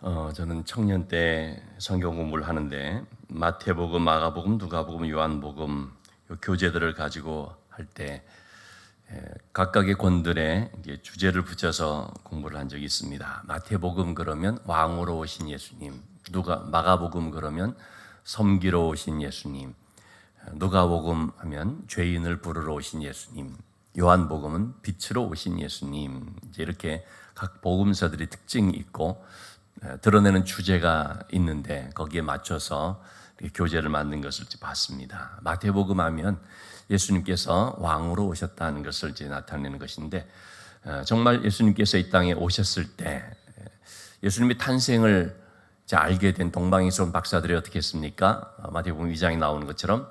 저는 청년 때 성경 공부를 하는데 마태복음, 마가복음, 누가복음, 요한복음 요 교재들을 가지고 할 때 각각의 권들에 주제를 붙여서 공부를 한 적이 있습니다. 마태복음 그러면 왕으로 오신 예수님, 마가복음 그러면 섬기러 오신 예수님, 누가복음 하면 죄인을 부르러 오신 예수님, 요한복음은 빛으로 오신 예수님. 이렇게 각 복음서들이 특징이 있고 드러내는 주제가 있는데 거기에 맞춰서 교재를 만든 것을 봤습니다. 마태복음 하면 예수님께서 왕으로 오셨다는 것을 나타내는 것인데, 정말 예수님께서 이 땅에 오셨을 때 예수님의 탄생을 알게 된 동방에서 온 박사들이 어떻게 했습니까? 마태복음 2장에 나오는 것처럼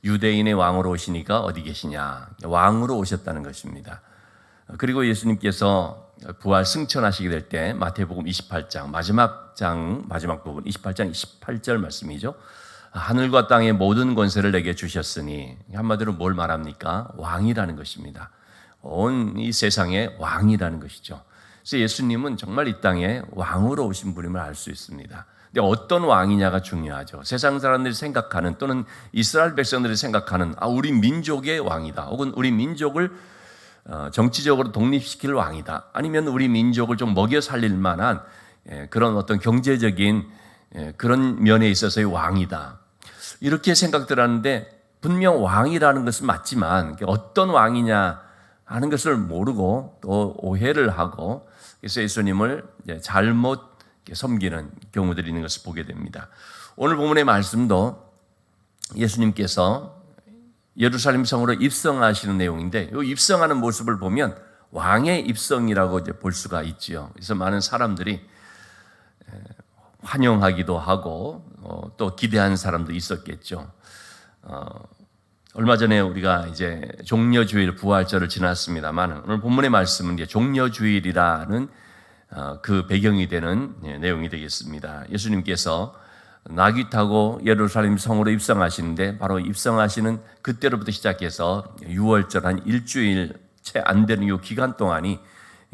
유대인의 왕으로 오시니까 어디 계시냐? 왕으로 오셨다는 것입니다. 그리고 예수님께서 부활 승천하시게 될 때 마태복음 28장 마지막 부분 28장 28절 말씀이죠. 하늘과 땅의 모든 권세를 내게 주셨으니, 한마디로 뭘 말합니까? 왕이라는 것입니다. 온 이 세상의 왕이라는 것이죠. 그래서 예수님은 정말 이 땅에 왕으로 오신 분임을 알 수 있습니다. 근데 어떤 왕이냐가 중요하죠. 세상 사람들이 생각하는, 또는 이스라엘 백성들이 생각하는 우리 민족의 왕이다, 혹은 우리 민족을 정치적으로 독립시킬 왕이다, 아니면 우리 민족을 좀 먹여 살릴 만한 그런 어떤 경제적인 그런 면에 있어서의 왕이다, 이렇게 생각들 하는데, 분명 왕이라는 것은 맞지만 어떤 왕이냐 하는 것을 모르고 또 오해를 하고, 그래서 예수님을 잘못 섬기는 경우들이 있는 것을 보게 됩니다. 오늘 본문의 말씀도 예수님께서 예루살렘 성으로 입성하시는 내용인데, 이 입성하는 모습을 보면 왕의 입성이라고 볼 수가 있지요. 그래서 많은 사람들이 환영하기도 하고 또 기대한 사람도 있었겠죠. 얼마 전에 우리가 이제 종려주일 부활절을 지났습니다만, 오늘 본문의 말씀은 이제 종려주일이라는 그 배경이 되는 내용이 되겠습니다. 예수님께서 나귀 타고 예루살렘 성으로 입성하시는데, 바로 입성하시는 그때로부터 시작해서 6월절 한 일주일 채 안 되는 이 기간 동안이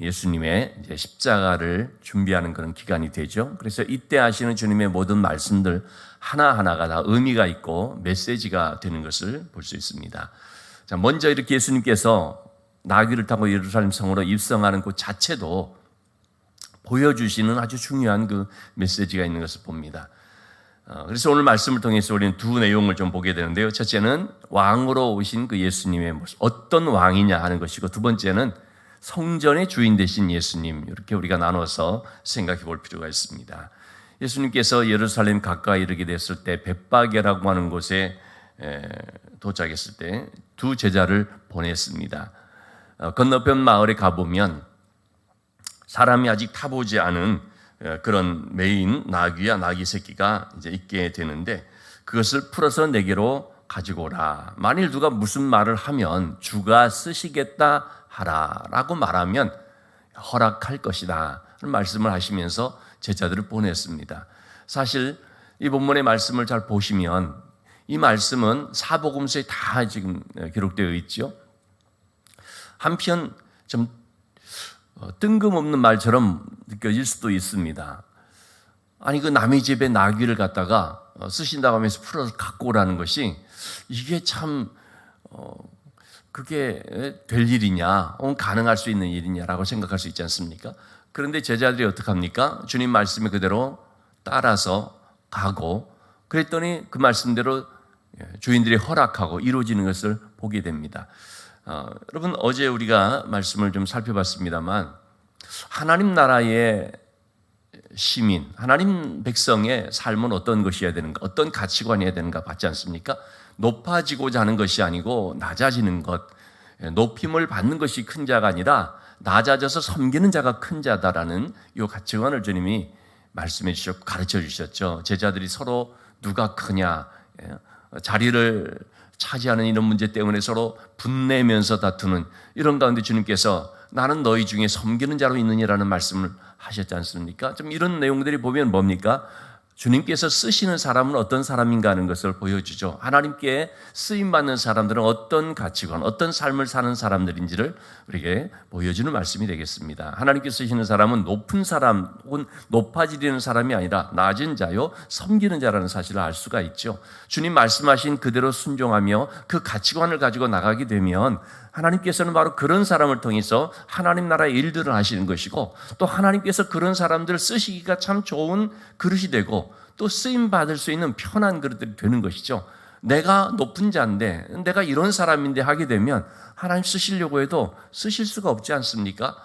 예수님의 이제 십자가를 준비하는 그런 기간이 되죠. 그래서 이때 하시는 주님의 모든 말씀들 하나하나가 다 의미가 있고 메시지가 되는 것을 볼 수 있습니다. 자, 먼저 이렇게 예수님께서 나귀를 타고 예루살렘 성으로 입성하는 그 자체도 보여주시는 아주 중요한 그 메시지가 있는 것을 봅니다. 그래서 오늘 말씀을 통해서 우리는 두 내용을 좀 보게 되는데요. 첫째는 왕으로 오신 그 예수님의 모습, 어떤 왕이냐 하는 것이고, 두 번째는 성전의 주인 되신 예수님, 이렇게 우리가 나눠서 생각해 볼 필요가 있습니다. 예수님께서 예루살렘 가까이 이르게 됐을 때 벳바게라고 하는 곳에 도착했을 때 두 제자를 보냈습니다. 건너편 마을에 가보면 사람이 아직 타보지 않은 그런 메인 나귀야 나귀 새끼가 이제 있게 되는데, 그것을 풀어서 내게로 가지고 오라. 만일 누가 무슨 말을 하면 주가 쓰시겠다 하라라고 말하면 허락할 것이다 하는 말씀을 하시면서 제자들을 보냈습니다. 사실 이 본문의 말씀을 잘 보시면 이 말씀은 사복음서에 다 지금 기록되어 있죠. 한편 좀 뜬금없는 말처럼 느껴질 수도 있습니다. 아니, 그 남의 집에 나귀를 갖다가 쓰신다고 하면서 풀어서 갖고 오라는 것이, 이게 참 그게 될 일이냐, 가능할 수 있는 일이냐라고 생각할 수 있지 않습니까? 그런데 제자들이 어떻게 합니까? 주님 말씀이 그대로 따라서 가고, 그랬더니 그 말씀대로 주인들이 허락하고 이루어지는 것을 보게 됩니다. 여러분, 어제 우리가 말씀을 좀 살펴봤습니다만, 하나님 나라의 시민, 하나님 백성의 삶은 어떤 것이어야 되는가, 어떤 가치관이어야 되는가 봤지 않습니까? 높아지고자 하는 것이 아니고 낮아지는 것, 높임을 받는 것이 큰 자가 아니라 낮아져서 섬기는 자가 큰 자다라는 이 가치관을 주님이 말씀해 주셨고 가르쳐 주셨죠. 제자들이 서로 누가 크냐, 자리를 차지하는 이런 문제 때문에 서로 분내면서 다투는 이런 가운데 주님께서 나는 너희 중에 섬기는 자로 있느니라는 말씀을 하셨지 않습니까? 좀 이런 내용들이 보면 뭡니까? 주님께서 쓰시는 사람은 어떤 사람인가 하는 것을 보여주죠. 하나님께 쓰임받는 사람들은 어떤 가치관, 어떤 삶을 사는 사람들인지를 우리에게 보여주는 말씀이 되겠습니다. 하나님께 쓰시는 사람은 높은 사람 혹은 높아지려는 사람이 아니라 낮은 자요 섬기는 자라는 사실을 알 수가 있죠. 주님 말씀하신 그대로 순종하며 그 가치관을 가지고 나가게 되면 하나님께서는 바로 그런 사람을 통해서 하나님 나라의 일들을 하시는 것이고, 또 하나님께서 그런 사람들을 쓰시기가 참 좋은 그릇이 되고 또 쓰임받을 수 있는 편한 그릇들이 되는 것이죠. 내가 높은 자인데, 내가 이런 사람인데 하게 되면 하나님 쓰시려고 해도 쓰실 수가 없지 않습니까?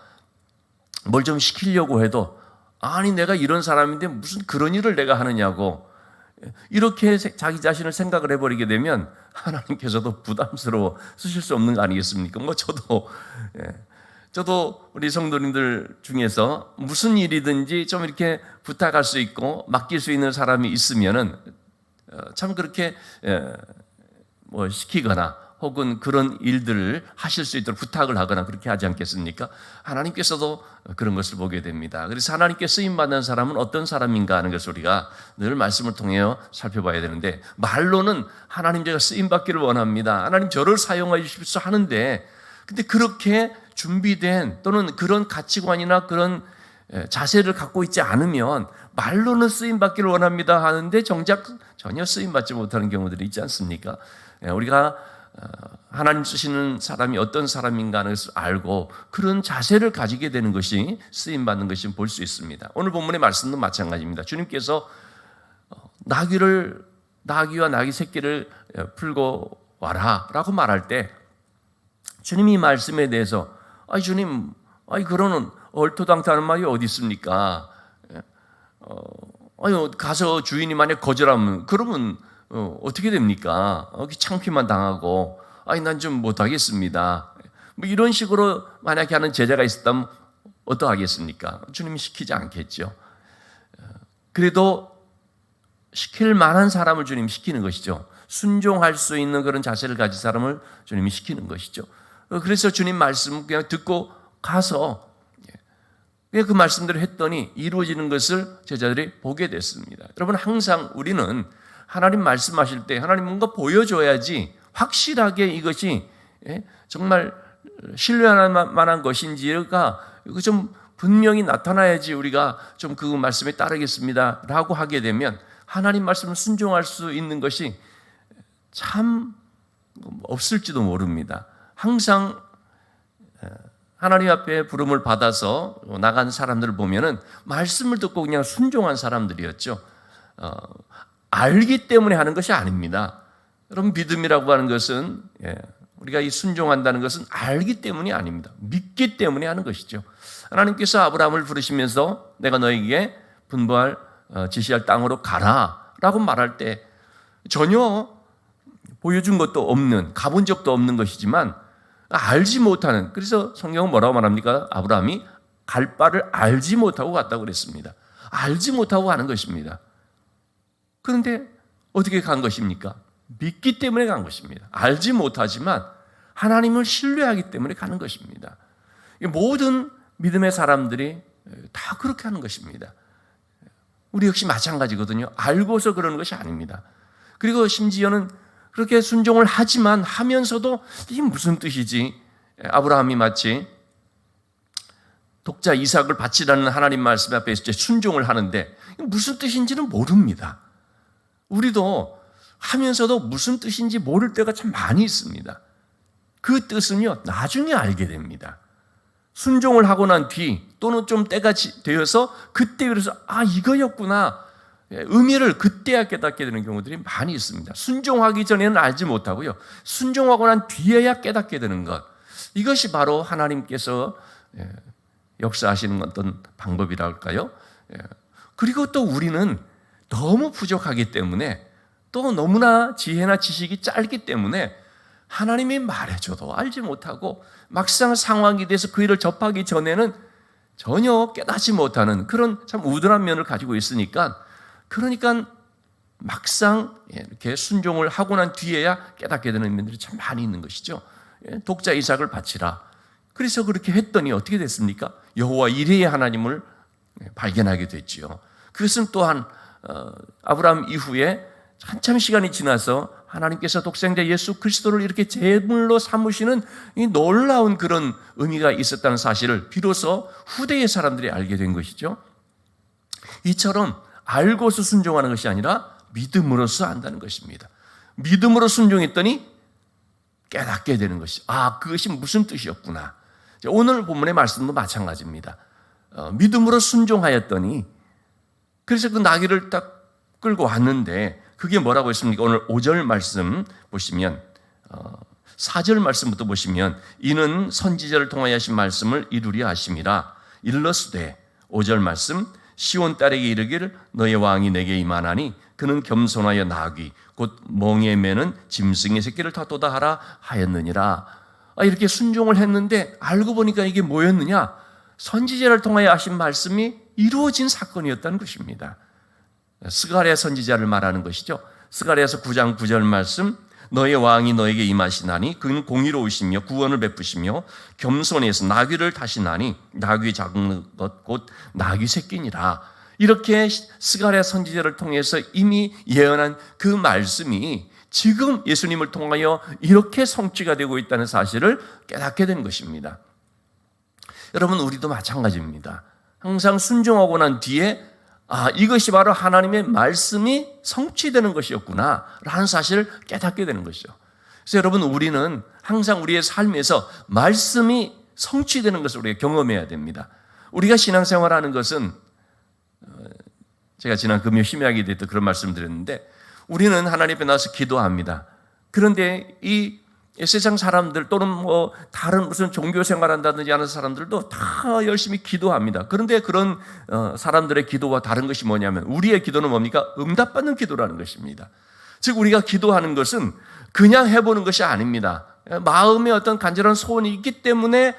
뭘 좀 시키려고 해도 아니 내가 이런 사람인데 무슨 그런 일을 내가 하느냐고 이렇게 자기 자신을 생각을 해버리게 되면 하나님께서도 부담스러워 쓰실 수 없는 거 아니겠습니까? 저도 우리 성도님들 중에서 무슨 일이든지 좀 이렇게 부탁할 수 있고 맡길 수 있는 사람이 있으면은 참 그렇게 시키거나 혹은 그런 일들을 하실 수 있도록 부탁을 하거나 그렇게 하지 않겠습니까? 하나님께서도 그런 것을 보게 됩니다. 그래서 하나님께 쓰임받는 사람은 어떤 사람인가 하는 것을 우리가 늘 말씀을 통해 살펴봐야 되는데, 말로는 하나님 제가 쓰임받기를 원합니다, 하나님 저를 사용해 주십시오 하는데, 근데 그렇게 준비된 또는 그런 가치관이나 그런 자세를 갖고 있지 않으면 말로는 쓰임받기를 원합니다 하는데 정작 전혀 쓰임받지 못하는 경우들이 있지 않습니까? 우리가 하나님 쓰시는 사람이 어떤 사람인가 하는 것을 알고 그런 자세를 가지게 되는 것이 쓰임받는 것이 볼 수 있습니다. 오늘 본문의 말씀도 마찬가지입니다. 주님께서 나귀와 나귀 새끼를 풀고 와라 라고 말할 때 주님이 말씀에 대해서 주님 그러는 얼토당토하는 말이 어디 있습니까? 가서 주인이 만약 거절하면 그러면 어떻게 됩니까? 창피만 당하고 난 좀 못하겠습니다. 이런 식으로 만약에 하는 제자가 있었다면 어떠하겠습니까? 주님이 시키지 않겠죠. 그래도 시킬 만한 사람을 주님이 시키는 것이죠. 순종할 수 있는 그런 자세를 가진 사람을 주님이 시키는 것이죠. 그래서 주님 말씀 그냥 듣고 가서 그 말씀대로 했더니 이루어지는 것을 제자들이 보게 됐습니다. 여러분, 항상 우리는 하나님 말씀하실 때 하나님 뭔가 보여줘야지 확실하게 이것이 정말 신뢰할 만한 것인지가 좀 분명히 나타나야지 우리가 좀 그 말씀에 따르겠습니다 라고 하게 되면 하나님 말씀을 순종할 수 있는 것이 참 없을지도 모릅니다. 항상 하나님 앞에 부름을 받아서 나간 사람들을 보면은 말씀을 듣고 그냥 순종한 사람들이었죠. 알기 때문에 하는 것이 아닙니다. 여러분, 믿음이라고 하는 것은 우리가 이 순종한다는 것은 알기 때문이 아닙니다. 믿기 때문에 하는 것이죠. 하나님께서 아브라함을 부르시면서 내가 너에게 분부할 지시할 땅으로 가라 라고 말할 때 전혀 보여준 것도 없는, 가본 적도 없는 것이지만 알지 못하는, 그래서 성경은 뭐라고 말합니까? 아브라함이 갈 바를 알지 못하고 갔다고 그랬습니다. 알지 못하고 가는 것입니다. 그런데 어떻게 간 것입니까? 믿기 때문에 간 것입니다. 알지 못하지만 하나님을 신뢰하기 때문에 가는 것입니다. 모든 믿음의 사람들이 다 그렇게 하는 것입니다. 우리 역시 마찬가지거든요. 알고서 그러는 것이 아닙니다. 그리고 심지어는 그렇게 순종을 하지만 하면서도 이게 무슨 뜻이지? 아브라함이 마치 독자 이삭을 바치라는 하나님 말씀 앞에 순종을 하는데 무슨 뜻인지는 모릅니다. 우리도 하면서도 무슨 뜻인지 모를 때가 참 많이 있습니다. 그 뜻은요, 나중에 알게 됩니다. 순종을 하고 난 뒤 또는 좀 때가 되어서 그때 그래서 이거였구나, 의미를 그때야 깨닫게 되는 경우들이 많이 있습니다. 순종하기 전에는 알지 못하고요, 순종하고 난 뒤에야 깨닫게 되는 것, 이것이 바로 하나님께서 역사하시는 어떤 방법이라 할까요? 그리고 또 우리는 너무 부족하기 때문에, 또 너무나 지혜나 지식이 짧기 때문에 하나님이 말해줘도 알지 못하고 막상 상황이 돼서 그 일을 접하기 전에는 전혀 깨닫지 못하는 그런 참 우둔한 면을 가지고 있으니까, 그러니까 막상 이렇게 순종을 하고 난 뒤에야 깨닫게 되는 면들이 참 많이 있는 것이죠. 독자 이삭을 바치라. 그래서 그렇게 했더니 어떻게 됐습니까? 여호와 이레의 하나님을 발견하게 됐지요. 그것은 또한 아브라함 이후에 한참 시간이 지나서 하나님께서 독생자 예수 그리스도를 이렇게 제물로 삼으시는 이 놀라운 그런 의미가 있었다는 사실을 비로소 후대의 사람들이 알게 된 것이죠. 이처럼 알고서 순종하는 것이 아니라 믿음으로써 안다는 것입니다. 믿음으로 순종했더니 깨닫게 되는 것이, 그것이 무슨 뜻이었구나. 오늘 본문의 말씀도 마찬가지입니다. 믿음으로 순종하였더니, 그래서 그 나귀를 딱 끌고 왔는데 그게 뭐라고 했습니까? 오늘 5절 말씀 보시면 4절 말씀부터 보시면 이는 선지자를 통하여 하신 말씀을 이루려 하심이라. 일러스되 5절 말씀 시온 딸에게 이르기를 너의 왕이 내게 임하나니 그는 겸손하여 나귀 곧 멍에 매는 짐승의 새끼를 타도다 하라 하였느니라. 이렇게 순종을 했는데 알고 보니까 이게 뭐였느냐? 선지자를 통하여 하신 말씀이 이루어진 사건이었다는 것입니다. 스가랴 선지자를 말하는 것이죠. 스가랴서 9장 9절 말씀 너의 왕이 너에게 임하시나니 그는 공의로우시며 구원을 베푸시며 겸손해서 나귀를 타시나니 나귀 작은 것 곧 나귀 새끼니라. 이렇게 스가랴 선지자를 통해서 이미 예언한 그 말씀이 지금 예수님을 통하여 이렇게 성취가 되고 있다는 사실을 깨닫게 된 것입니다. 여러분, 우리도 마찬가지입니다. 항상 순종하고 난 뒤에 이것이 바로 하나님의 말씀이 성취되는 것이었구나 라는 사실을 깨닫게 되는 것이죠. 그래서 여러분, 우리는 항상 우리의 삶에서 말씀이 성취되는 것을 우리가 경험해야 됩니다. 우리가 신앙생활하는 것은 제가 지난 금요 심야기도 때 그런 말씀을 드렸는데 우리는 하나님 앞에 나와서 기도합니다. 그런데 이 세상 사람들 또는 다른 무슨 종교 생활한다든지 하는 사람들도 다 열심히 기도합니다. 그런데 그런 사람들의 기도와 다른 것이 뭐냐면 우리의 기도는 뭡니까? 응답받는 기도라는 것입니다. 즉 우리가 기도하는 것은 그냥 해보는 것이 아닙니다. 마음에 어떤 간절한 소원이 있기 때문에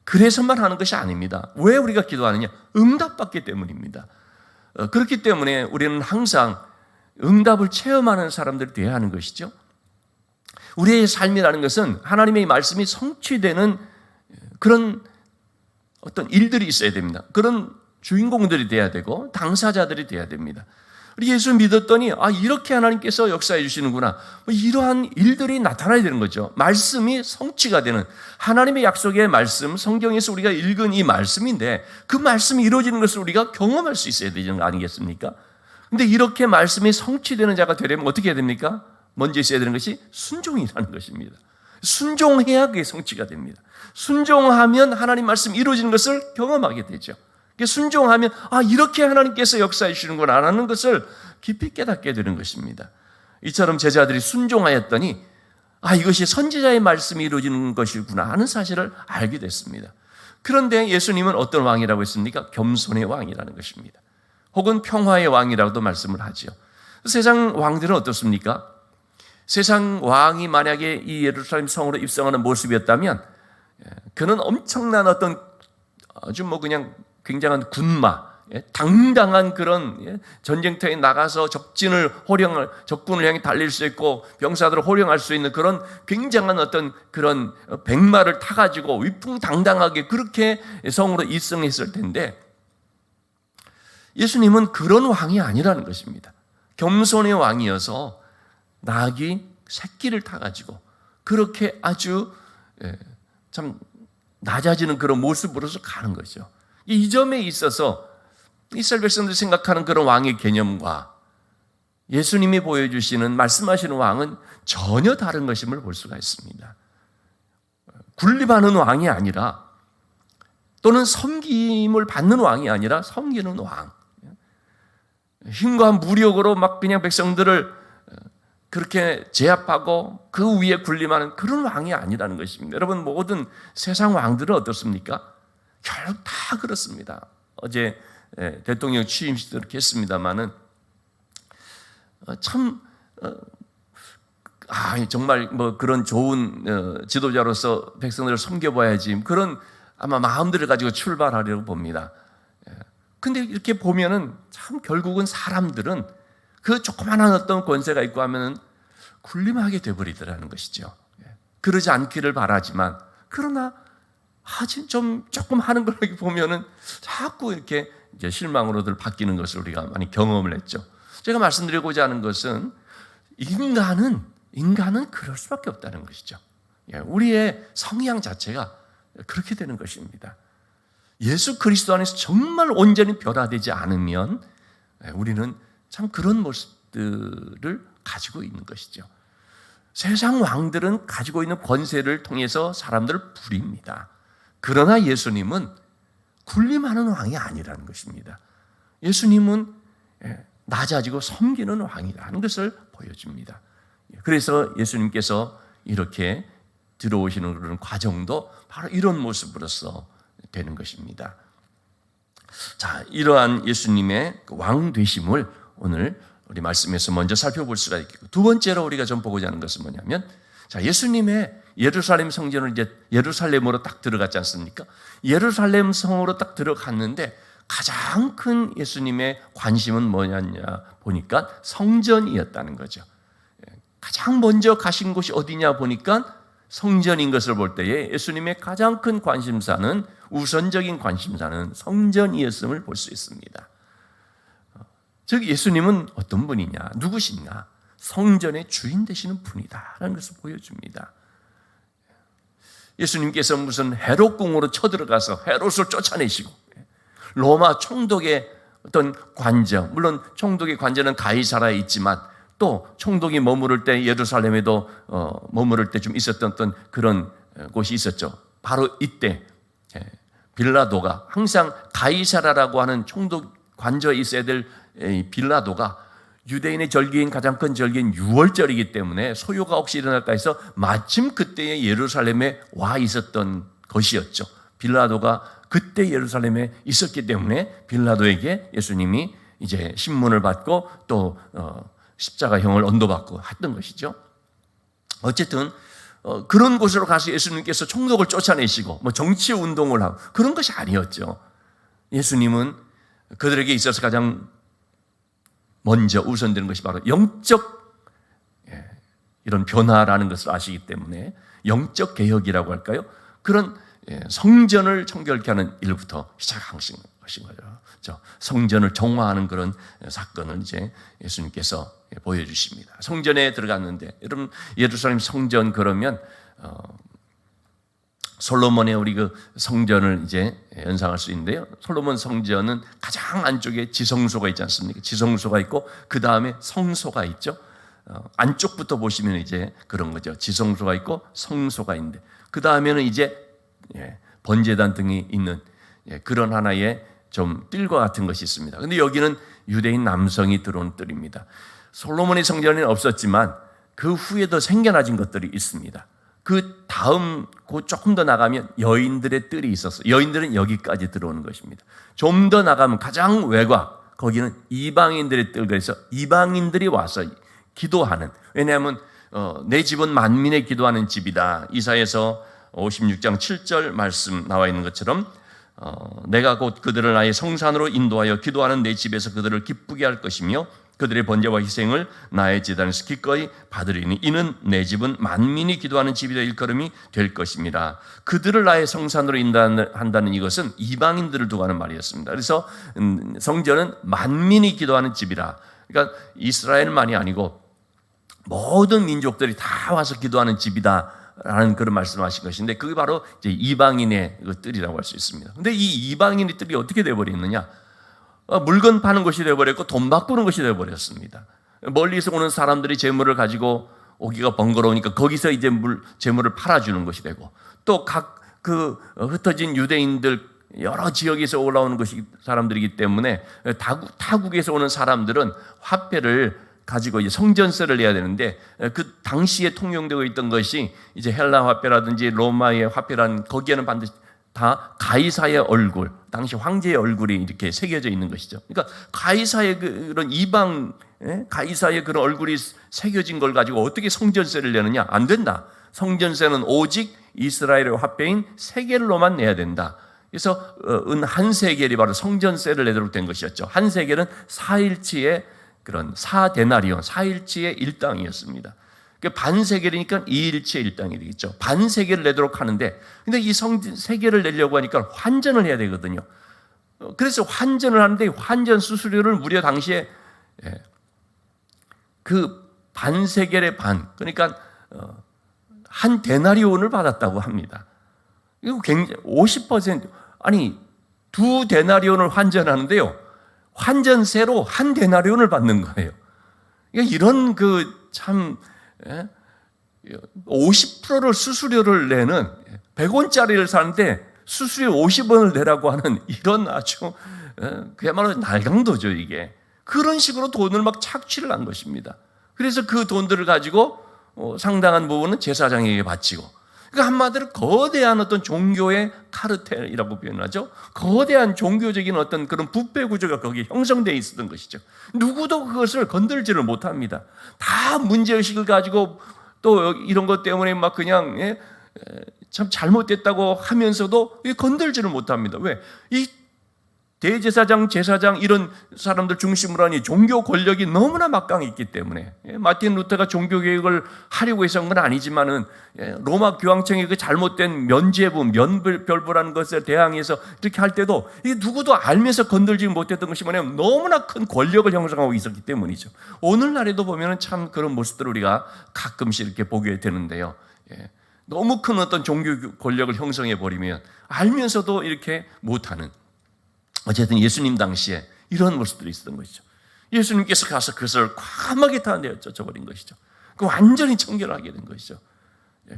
그래서만 하는 것이 아닙니다. 왜 우리가 기도하느냐? 응답받기 때문입니다. 그렇기 때문에 우리는 항상 응답을 체험하는 사람들이 되어야 하는 것이죠. 우리의 삶이라는 것은 하나님의 말씀이 성취되는 그런 어떤 일들이 있어야 됩니다. 그런 주인공들이 되어야 되고 당사자들이 되어야 됩니다. 우리 예수 믿었더니 이렇게 하나님께서 역사해 주시는구나. 이러한 일들이 나타나야 되는 거죠. 말씀이 성취가 되는 하나님의 약속의 말씀, 성경에서 우리가 읽은 이 말씀인데 그 말씀이 이루어지는 것을 우리가 경험할 수 있어야 되는 거 아니겠습니까? 근데 이렇게 말씀이 성취되는 자가 되려면 어떻게 해야 됩니까? 먼저 있어야 되는 것이 순종이라는 것입니다. 순종해야 그게 성취가 됩니다. 순종하면 하나님 말씀 이루어지는 것을 경험하게 되죠. 순종하면 이렇게 하나님께서 역사해 주시는구나 하는 것을 깊이 깨닫게 되는 것입니다. 이처럼 제자들이 순종하였더니 이것이 선지자의 말씀이 이루어지는 것이구나 하는 사실을 알게 됐습니다. 그런데 예수님은 어떤 왕이라고 했습니까? 겸손의 왕이라는 것입니다. 혹은 평화의 왕이라고도 말씀을 하죠. 세상 왕들은 어떻습니까? 세상 왕이 만약에 이 예루살렘 성으로 입성하는 모습이었다면 그는 엄청난 어떤 아주 그냥 굉장한 군마, 당당한 그런 전쟁터에 나가서 적군을 향해 달릴 수 있고 병사들을 호령할 수 있는 그런 굉장한 어떤 그런 백마를 타가지고 위풍당당하게 그렇게 성으로 입성했을 텐데 예수님은 그런 왕이 아니라는 것입니다. 겸손의 왕이어서 나귀 새끼를 타가지고 그렇게 아주 참 낮아지는 그런 모습으로서 가는 거죠. 이 점에 있어서 이스라엘 백성들이 생각하는 그런 왕의 개념과 예수님이 보여주시는 말씀하시는 왕은 전혀 다른 것임을 볼 수가 있습니다. 군림하는 왕이 아니라 또는 섬김을 받는 왕이 아니라 섬기는 왕. 힘과 무력으로 그냥 백성들을 그렇게 제압하고 그 위에 군림하는 그런 왕이 아니라는 것입니다. 여러분, 모든 세상 왕들은 어떻습니까? 결국 다 그렇습니다. 어제 대통령 취임식도 이렇게 했습니다만은 참 정말 그런 좋은 지도자로서 백성들을 섬겨봐야지 그런 아마 마음들을 가지고 출발하려고 봅니다. 근데 이렇게 보면은 참 결국은 사람들은 그 조그마한 어떤 권세가 있고 하면은 군림하게 되어버리더라는 것이죠. 그러지 않기를 바라지만 그러나 조금 하는 걸 보면은 자꾸 이렇게 이제 실망으로들 바뀌는 것을 우리가 많이 경험을 했죠. 제가 말씀드리고자 하는 것은 인간은 그럴 수밖에 없다는 것이죠. 우리의 성향 자체가 그렇게 되는 것입니다. 예수 그리스도 안에서 정말 온전히 변화되지 않으면 우리는 참 그런 모습들을 가지고 있는 것이죠. 세상 왕들은 가지고 있는 권세를 통해서 사람들을 부립니다. 그러나 예수님은 군림하는 왕이 아니라는 것입니다. 예수님은 낮아지고 섬기는 왕이라는 것을 보여줍니다. 그래서 예수님께서 이렇게 들어오시는 그런 과정도 바로 이런 모습으로서 되는 것입니다. 자, 이러한 예수님의 왕 되심을 오늘 우리 말씀에서 먼저 살펴볼 수가 있겠고, 두 번째로 우리가 좀 보고자 하는 것은 뭐냐면, 자, 예수님의 예루살렘 성전을 이제 예루살렘으로 딱 들어갔지 않습니까? 예루살렘 성으로 딱 들어갔는데 가장 큰 예수님의 관심은 뭐냐냐 보니까 성전이었다는 거죠. 가장 먼저 가신 곳이 어디냐 보니까 성전인 것을 볼 때에 예수님의 가장 큰 관심사는, 우선적인 관심사는 성전이었음을 볼 수 있습니다. 즉 예수님은 어떤 분이냐, 누구신가? 성전의 주인 되시는 분이다라는 것을 보여줍니다. 예수님께서 무슨 헤롯궁으로 쳐들어가서 헤롯을 쫓아내시고, 로마 총독의 어떤 관저, 물론 총독의 관저는 가이사라에 있지만 또 총독이 머무를 때 예루살렘에도 머무를 때 좀 있었던 어떤 그런 곳이 있었죠. 바로 이때 빌라도가, 항상 가이사라라고 하는 총독 관저에 있어야 될 빌라도가 유대인의 절기인, 가장 큰 절기인 유월절이기 때문에 소요가 혹시 일어날까 해서 마침 그때에 예루살렘에 와 있었던 것이었죠. 빌라도가 그때 예루살렘에 있었기 때문에 빌라도에게 예수님이 이제 신문을 받고 또 십자가형을 언도받고 했던 것이죠. 어쨌든 그런 곳으로 가서 예수님께서 총독을 쫓아내시고 뭐 정치 운동을 하고 그런 것이 아니었죠. 예수님은 그들에게 있어서 가장 먼저 우선되는 것이 바로 영적 이런 변화라는 것을 아시기 때문에 영적 개혁이라고 할까요? 그런 성전을 청결케 하는 일부터 시작하신 거죠. 성전을 정화하는 그런 사건을 이제 예수님께서 보여주십니다. 성전에 들어갔는데, 여러분 예루살렘 성전 그러면 솔로몬의 우리 그 성전을 이제 연상할 수 있는데요. 솔로몬 성전은 가장 안쪽에 지성소가 있지 않습니까? 지성소가 있고 그 다음에 성소가 있죠. 안쪽부터 보시면 이제 그런 거죠. 지성소가 있고 성소가 있는데 그 다음에는 이제 번제단 등이 있는 그런 하나의 좀 뜰과 같은 것이 있습니다. 그런데 여기는 유대인 남성이 들어온 뜰입니다. 솔로몬의 성전에는 없었지만 그 후에도 생겨나진 것들이 있습니다. 그 다음 조금 더 나가면 여인들의 뜰이 있었어요. 여인들은 여기까지 들어오는 것입니다. 좀 더 나가면 가장 외곽, 거기는 이방인들의 뜰, 그래서 이방인들이 와서 기도하는, 왜냐하면 내 집은 만민의 기도하는 집이다. 이사야서 56장 7절 말씀 나와 있는 것처럼 내가 곧 그들을 나의 성산으로 인도하여 기도하는 내 집에서 그들을 기쁘게 할 것이며 그들의 번제와 희생을 나의 제단에서 기꺼이 받으리니 이는 내 집은 만민이 기도하는 집이라 일컬음이 될 것입니다. 그들을 나의 성산으로 인도한다는 이것은 이방인들을 두고 하는 말이었습니다. 그래서 성전은 만민이 기도하는 집이라, 그러니까 이스라엘만이 아니고 모든 민족들이 다 와서 기도하는 집이다 라는 그런 말씀하신 것인데, 그게 바로 이제 이방인의 그 뜰이라고 할 수 있습니다. 근데 이 이방인의 뜰이 어떻게 되어버렸느냐? 물건 파는 것이 되어버렸고 돈 바꾸는 것이 되어버렸습니다. 멀리서 오는 사람들이 재물을 가지고 오기가 번거로우니까 거기서 이제 재물을 팔아주는 것이 되고, 또 각 그 흩어진 유대인들 여러 지역에서 올라오는 것이 사람들이기 때문에 타국에서 오는 사람들은 화폐를 가지고 이제 성전세를 내야 되는데, 그 당시에 통용되고 있던 것이 이제 헬라 화폐라든지 로마의 화폐라는, 거기에는 반드시 다 가이사의 얼굴, 당시 황제의 얼굴이 이렇게 새겨져 있는 것이죠. 그러니까 가이사의 그런 이방, 가이사의 그런 얼굴이 새겨진 걸 가지고 어떻게 성전세를 내느냐? 안 된다. 성전세는 오직 이스라엘의 화폐인 세겔로만 내야 된다. 그래서 은 한 세겔이 바로 성전세를 내도록 된 것이었죠. 한 세겔은 4일치의 그런 4데나리온, 4일치의 일당이었습니다. 반 세겔이니까 2일치의 일당이 되겠죠. 반 세겔을 내도록 하는데, 근데 이 세겔을 내려고 하니까 환전을 해야 되거든요. 그래서 환전을 하는데 환전 수수료를 무려 당시에 그 반세겔의 반, 그러니까 한 데나리온을 받았다고 합니다. 이거 굉장히 50%, 아니 두 데나리온을 환전하는데요, 환전세로 한 데나리온을 받는 거예요. 그러니까 이런 참 50%를 수수료를 내는 100원짜리를 사는데 수수료 50원을 내라고 하는 이런 아주 그야말로 날강도죠 이게. 그런 식으로 돈을 막 착취를 한 것입니다. 그래서 그 돈들을 가지고 상당한 부분은 제사장에게 바치고, 그러니까 한마디로 거대한 어떤 종교의 카르텔이라고 표현하죠. 거대한 종교적인 어떤 그런 부패 구조가 거기에 형성되어 있었던 것이죠. 누구도 그것을 건들지를 못합니다. 다 문제의식을 가지고 또 이런 것 때문에 막 그냥 참 잘못됐다고 하면서도 건들지를 못합니다. 왜? 이 대제사장, 제사장 이런 사람들 중심으로 하니 종교 권력이 너무나 막강했기 때문에, 마틴 루터가 종교개혁을 하려고 해서 한 건 아니지만은 로마 교황청의 그 잘못된 면죄부, 면별부라는 것에 대항해서 이렇게 할 때도 이게 누구도 알면서 건들지 못했던 것이 뭐냐면 너무나 큰 권력을 형성하고 있었기 때문이죠. 오늘날에도 보면은 참 그런 모습들을 우리가 가끔씩 이렇게 보게 되는데요. 너무 큰 어떤 종교 권력을 형성해 버리면 알면서도 이렇게 못하는, 어쨌든 예수님 당시에 이런 모습들이 있었던 것이죠. 예수님께서 가서 그것을 과감하게 다 내어쫓아버린 것이죠. 그 완전히 청결하게 된 것이죠.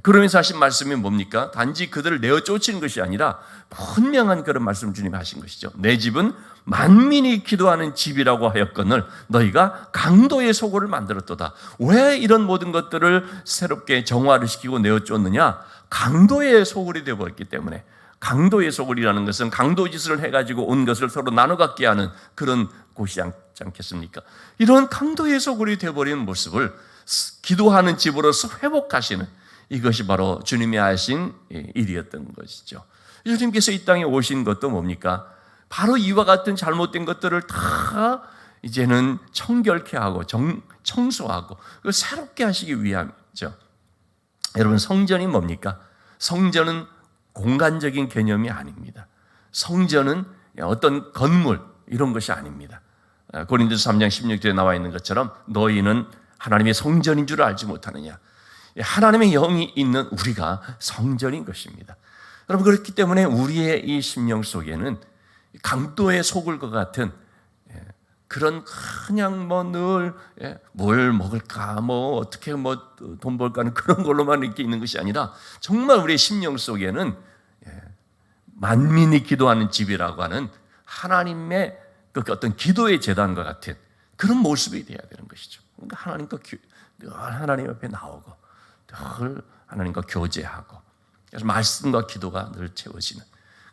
그러면서 하신 말씀이 뭡니까? 단지 그들을 내어쫓은 것이 아니라 분명한 그런 말씀을 주님이 하신 것이죠. 내 집은 만민이 기도하는 집이라고 하였거늘 너희가 강도의 소굴을 만들었도다. 왜 이런 모든 것들을 새롭게 정화를 시키고 내어쫓느냐? 강도의 소굴이 되어버렸기 때문에. 강도의 소굴이라는 것은 강도짓을 해가지고 온 것을 서로 나눠 갖게 하는 그런 곳이지 않겠습니까? 이런 강도의 소굴이 되어버린 모습을 기도하는 집으로서 회복하시는, 이것이 바로 주님이 하신 일이었던 것이죠. 주님께서 이 땅에 오신 것도 뭡니까? 바로 이와 같은 잘못된 것들을 다 이제는 청결케 하고 청소하고 새롭게 하시기 위함이죠. 여러분, 성전이 뭡니까? 성전은 공간적인 개념이 아닙니다. 성전은 어떤 건물 이런 것이 아닙니다. 고린도서 3장 16절에 나와 있는 것처럼 너희는 하나님의 성전인 줄 알지 못하느냐. 하나님의 영이 있는 우리가 성전인 것입니다. 여러분, 그렇기 때문에 우리의 이 심령 속에는 강도에 속을 것 같은 그런 그냥 늘 뭘 먹을까, 어떻게 돈 벌까는 그런 걸로만 이렇게 있는 것이 아니라 정말 우리의 심령 속에는 만민이 기도하는 집이라고 하는 하나님의 그 어떤 기도의 재단과 같은 그런 모습이 되어야 되는 것이죠. 그러니까 하나님과 늘 하나님 앞에 나오고 늘 하나님과 교제하고, 그래서 말씀과 기도가 늘 채워지는,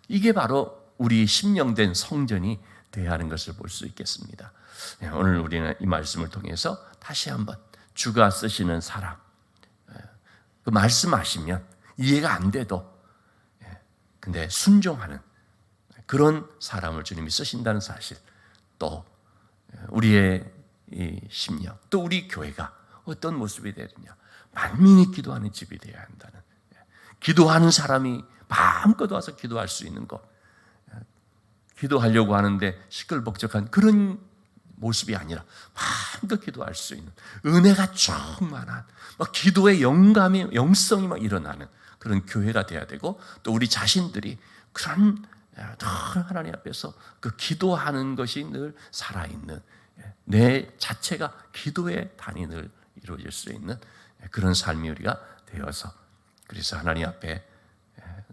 이게 바로 우리 심령된 성전이 되어야 하는 것을 볼 수 있겠습니다. 오늘 우리는 이 말씀을 통해서 다시 한번 주가 쓰시는 사람, 그 말씀하시면 이해가 안 돼도 근데 순종하는 그런 사람을 주님이 쓰신다는 사실, 또 우리의 이 심령, 또 우리 교회가 어떤 모습이 되느냐, 만민이 기도하는 집이 되어야 한다는, 기도하는 사람이 마음껏 와서 기도할 수 있는 것, 기도하려고 하는데 시끌벅적한 그런 모습이 아니라 마음껏 기도할 수 있는 은혜가 충만한 기도의 영성이 막 일어나는 그런 교회가 돼야 되고, 또 우리 자신들이 그런 하나님 앞에서 그 기도하는 것이 늘 살아있는, 내 자체가 기도의 단위를 이루어질 수 있는 그런 삶이 우리가 되어서, 그래서 하나님 앞에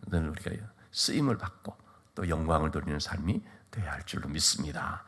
늘 우리가 쓰임을 받고 또 영광을 돌리는 삶이 되어야 할 줄로 믿습니다.